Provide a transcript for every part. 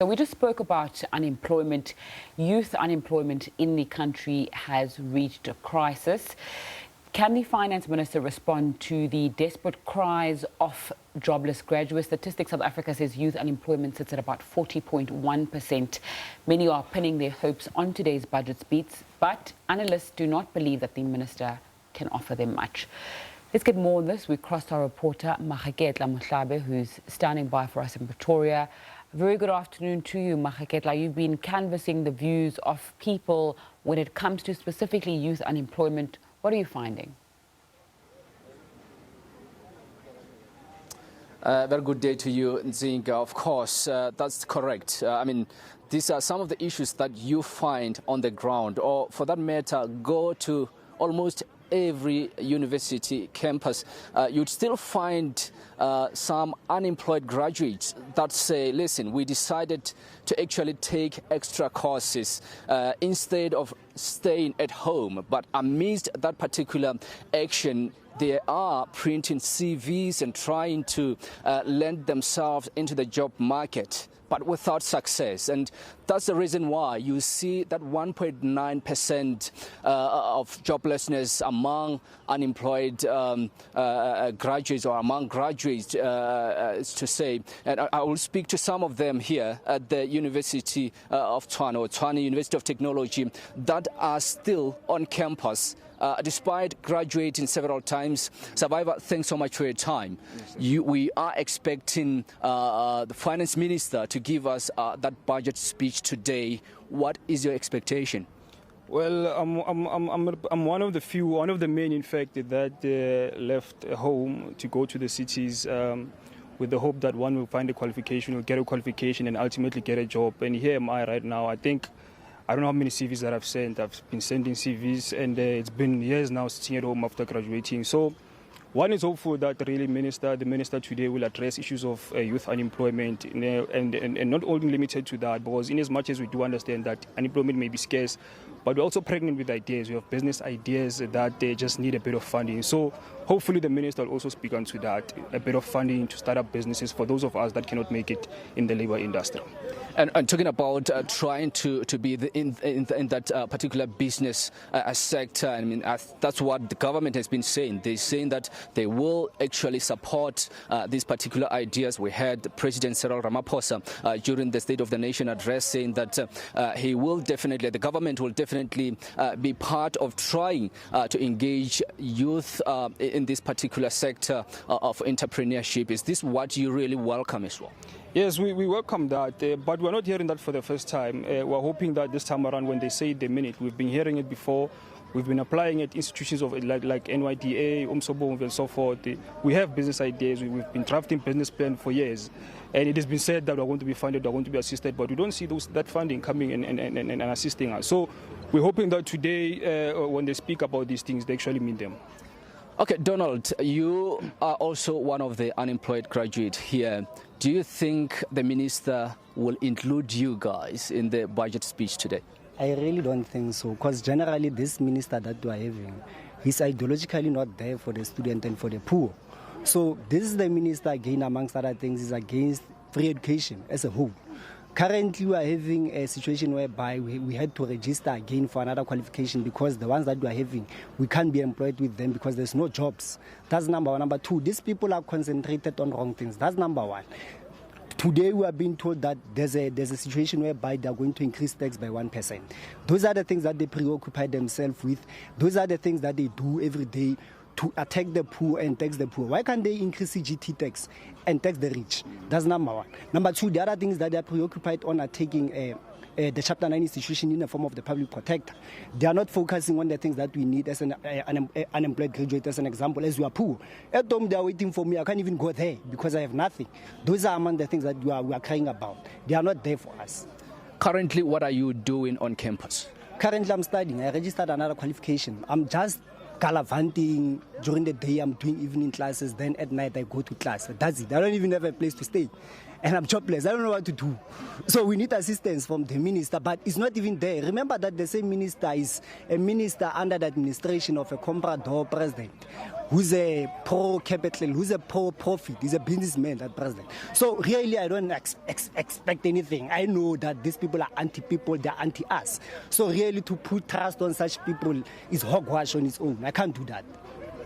So we just spoke about unemployment. Youth unemployment in the country has reached a crisis. Can the Finance Minister respond to the desperate cries of jobless graduates? Statistics South Africa says youth unemployment sits at about 40.1%. Many are pinning their hopes on today's budget speech, but analysts do not believe that the minister can offer them much. Let's get more on this. We crossed our reporter, Maageketla Mohlabe, who's standing by for us in Pretoria. Very good afternoon to you, Maageketla. You've been canvassing the views of people when it comes to specifically youth unemployment. What are you finding? Very good day to you, Nzinga. Of course, that's correct. I mean, these are some of the issues that you find on the ground, or for that matter, go to almost every university campus. You'd still find some unemployed graduates that say, listen, we decided to actually take extra courses instead of staying at home. But amidst that particular action, they are printing CVs and trying to lend themselves into the job market, but without success. And that's the reason why you see that 1.9% of joblessness among unemployed graduates, or among graduates, to say. And I will speak to some of them here at the University of Tshwane, or Tshwane University of Technology, that are still on campus. Despite graduating several times. Survivor, thanks so much for your time. We are expecting the Finance Minister to give us that budget speech today. What is your expectation? Well, I'm one of the few, one of the men, in fact, that left home to go to the cities with the hope that one will find a qualification, will get a qualification, and ultimately get a job. And here am I right now. I don't know how many CVs that I've sent. I've been sending CVs, and it's been years now sitting at home after graduating. So one is hopeful that really the minister today will address issues of youth unemployment, and not only limited to that, because in as much as we do understand that unemployment may be scarce, but we're also pregnant with ideas. We have business ideas that they just need a bit of funding. So hopefully the minister will also speak onto that, a bit of funding to start up businesses for those of us that cannot make it in the labor industry. And talking about trying to be in that particular business sector, I mean, that's what the government has been saying. They're saying that they will actually support these particular ideas. We heard President Cyril Ramaphosa during the State of the Nation address saying that the government will definitely be part of trying to engage youth in this particular sector of entrepreneurship. Is this what you really welcome as well? Yes, we welcome that, but we're not hearing that for the first time. We're hoping that this time around, when they say it, they mean it. We've been hearing it before. We've been applying it institutions of like NYDA, UMSOBO, and so forth. We have business ideas. We've been drafting business plan for years, and it has been said that we're going to be funded, we're going to be assisted, but we don't see that funding coming and assisting us. So we're hoping that today, when they speak about these things, they actually mean them. Okay, Donald, you are also one of the unemployed graduates here. Do you think the minister will include you guys in the budget speech today? I really don't think so, because generally this minister that we are having, he's ideologically not there for the student and for the poor. So this is the minister, again, amongst other things, is against free education as a whole. Currently, we are having a situation whereby we had to register again for another qualification, because the ones that we are having, we can't be employed with them because there's no jobs. That's number one. Number two, these people are concentrated on wrong things. That's number one. Today, we are being told that there's a situation whereby they are going to increase tax by 1%. Those are the things that they preoccupy themselves with. Those are the things that they do every day to attack the poor and tax the poor. Why can't they increase CGT tax and tax the rich? That's number one. Number two, the other things that they are preoccupied on are taking the Chapter 9 institution in the form of the public protector. They are not focusing on the things that we need as an unemployed graduate, as an example, as you are poor. At home, they are waiting for me. I can't even go there because I have nothing. Those are among the things that we are crying about. They are not there for us. Currently, what are you doing on campus? Currently, I'm studying. I registered another qualification. I'm just gallivanting. During the day, I'm doing evening classes. Then at night, I go to class. That's it. I don't even have a place to stay. and I'm jobless. I don't know what to do. So we need assistance from the minister, but it's not even there. Remember that the same minister is a minister under the administration of a comprador president who's a pro-capital, who's a pro-profit. He's a businessman, that president. So really, I don't expect anything. I know that these people are anti-people, they're anti-us. So really, to put trust on such people is hogwash on its own. I can't do that.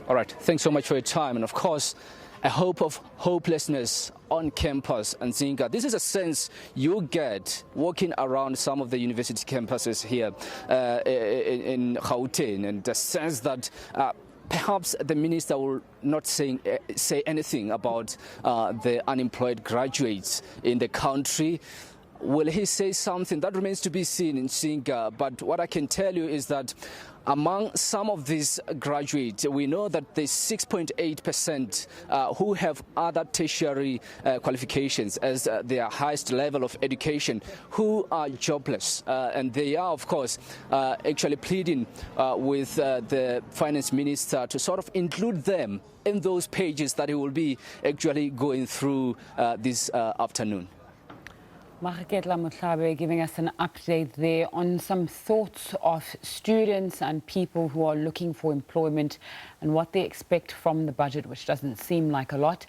All right, thanks so much for your time. And of course, a hope of hopelessness on campus and Nzinga. This is a sense you get walking around some of the university campuses here in Gauteng, and the sense that perhaps the minister will not say anything about the unemployed graduates in the country. Will he say something? That remains to be seen in Nzinga. But what I can tell you is that among some of these graduates, we know that there's 6.8% who have other tertiary qualifications as their highest level of education, who are jobless. And they are, of course, actually pleading with the finance minister to sort of include them in those pages that he will be actually going through this afternoon. Maageketla Mohlabe giving us an update there on some thoughts of students and people who are looking for employment and what they expect from the budget, which doesn't seem like a lot.